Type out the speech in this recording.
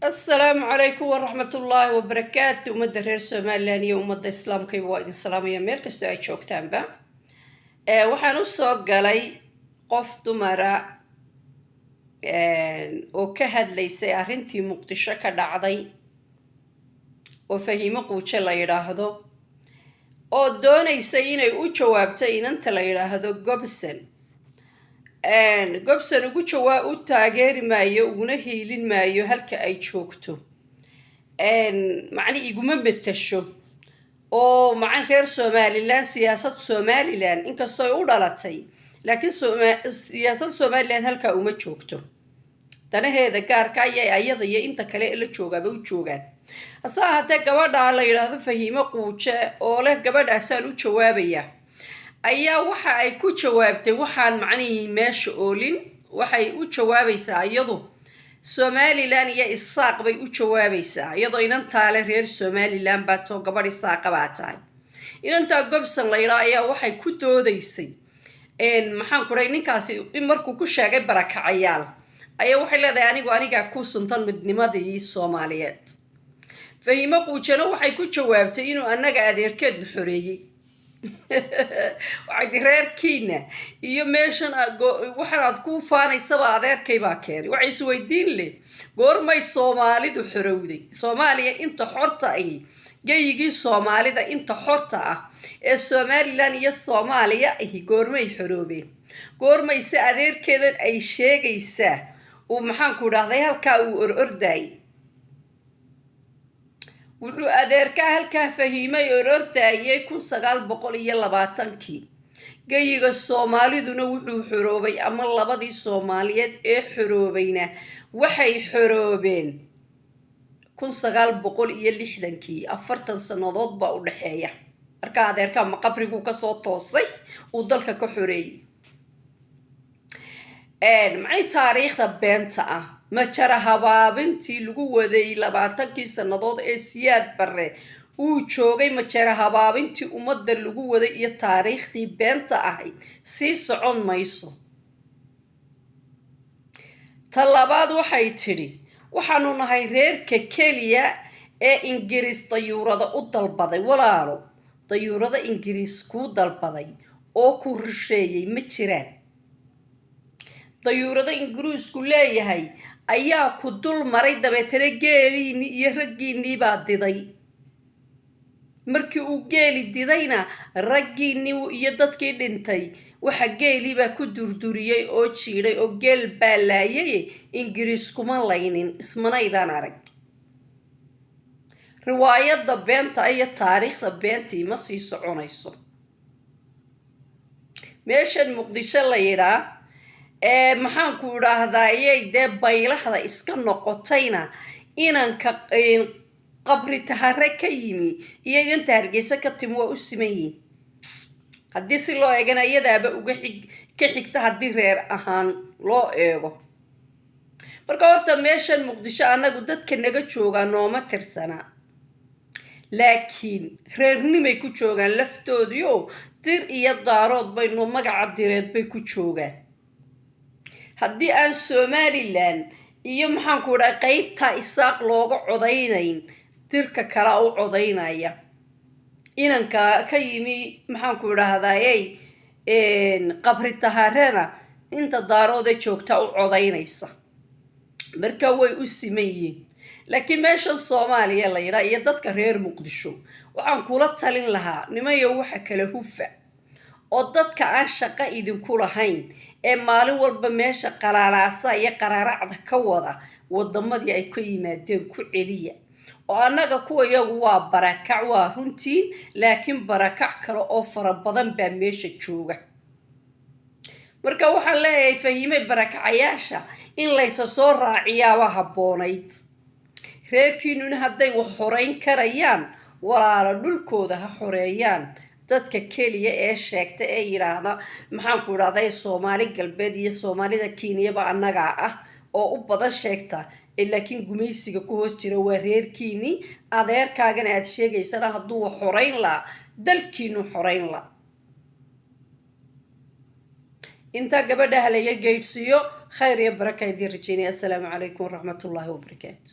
السلام عليكم ورحمة الله وبركاته. ومدى رير سوماليانية ومدى إسلام كي وايد إسلامية ميركستو أي joogtaan ba. Waxaan u soo galay qof dumara oo ka hadlaysay arrintii Muqdisho ka dhacday oo Fahimo Quuce la yiraahdo oo doonaysay inay u jawaabto inanta la yiraahdo Gobson. Gobson ugu jawaab u taageeri maayo uguna hiilin maayo halka ay joogto. macni iguma betasho oo macaan reer Somaliland siyaasad Somaliland inkastoo ay u dhalatay laakiin siyaasad Somaliland halka uma joogto danaheeda gaarka ayay ayada iyo inta kale la joogaba u joogaan asaa hadda gabadha la yiraahdo Fahimo Quuce oo leh gabadhaasaan u jawaabaya ayaa waxa ay ku jawaabtay waxaan macnihi meesha oolin waxay u jawaabaysaa iyadu Somaliland iyo Isaaq bay u jawaabaysaa iyadoo inantaa leh reer Somaliland baa too gabadh Isaaq baa tahay inantaa Gobson la yiraahdo ayaa waxay ku doodaysay maxaan ku dhahay ninkaasi in markuu ku sheegay barakacayaal ayaa waxay leedahay aniga ku suntan midnimadii Soomaaliyeed Fahimo Quucena waxay ku jawaabtay inuu annaga adeerkeed xoreeyay waxay reerkiina iyo meeshan waxaad ku faanaysaa adeerkay baa keenay waxay isweydiin leh goormay Soomaalidu xorowday Soomaaliya inta xorta ay gayigii Soomaalida inta xorta ah ee Somaliland iyo Soomaaliya ay goormay xoroobeen goormay si adeerkeedan ay sheegaysaa oo maxaan ku dhahday halka uu ororday wuxuu adeerka halka Fahimay orortayay 1920kii gayiga Soomaaliduna wuxuu xoroobay ama labadii Soomaaliyeed ee xoroobayna waxay xoroobeen 1960kii 40 sanadood baa u dhaxeeya marka adeerka ma qabrigu ka soo toosay uu dalka ka xoreeyay macni taariikhda beenta ah ma jara habaabintii lagu waday 20kii sanadood ee Siyaad Barre uu joogay ma jara habaabintii ummadda lagu waday iyo taariikhdii beenta ahayd si socon mayso talabaad waxay tiri waxaanu nahay reerka kaliya ee Ingiriis dayuurada u dalbaday walaalo dayuurada Ingiriis ku dalbaday oo ku rusheeyay ma jiraan dayuurada Ingiriisku leeyahay ayaa ku dul maray dabeetana geeliini iyo raggiini baa diday markii uu geeli didayna raggiini iyo dadkii dhintay waxa geeli baa ku durduriyay oo jiiray oo geel baa laayay Ingiriis kuma laynin ismanaydaan arag riwaayada beenta iyo taariikhda beentii ma sii soconayso meeshan Muqdisho la yiraahdo maxaan ku raahdaayay de baylahda iska noqotayna inanka qabri tahare ka yimi iyo inta Hargeysa ka timo u simeeyay hadii si loo eegana iyadaaba uga ka xigta hadii reer ahaan loo eego marka horta meeshan Muqdisho anagu dadka naga jooga nooma tirsana laakiin reernimay ku joogan laftoodiyo dir iyo daarood bay noo magaca direed bay ku joogaan haddii aan Somaliland iyo maxaan ku dhahay qaybta Isaaq looga codaynayn dirka kala u codaynaya inanka ka yimi maxaan ku dhahdaayay qabri taharena inta daarooda joogta u codaynaysa marka way u simeeyeen laakiin meesha Soomaaliya la yiraahdo iyo dadka reer Muqdisho waxaan kula talin lahaa nimayo waxa kala hufa oo dadka aan shaqo idinku lahayn ee maalin walba meesha qalaalaasa iyo qararacda ka wada wadamadii ay ka yimaadeen ku celiya oo anaga kuwa iyagu waa barakac waa runtiin laakiin barakac kale oo fara badan baa meesha jooga marka waxaan leeyahay Fahimay barakacayaasha in laysa soo raaciyaa haboonayd reerkiinuna hadday wax xoreyn karayaan walaalo dhulkooda ha xoreeyaan dadka kaliya ee sheegta ee yiraahdo maxaan ku dhahday Soomaali galbeed iyo Soomaalida Kenya ba annaga ah oo u badan sheegta laakiin gumaysiga ku hoos jira waa reerkiini adeerkaagana aad sheegaysana haduu xoreyn la dalkiinu xoreyn la inta gabadha halaya geedsiyo khayr iyo baraka idin rajeynaya. Assalaamu calaykum waraxmatullaahi wabarakaatuh.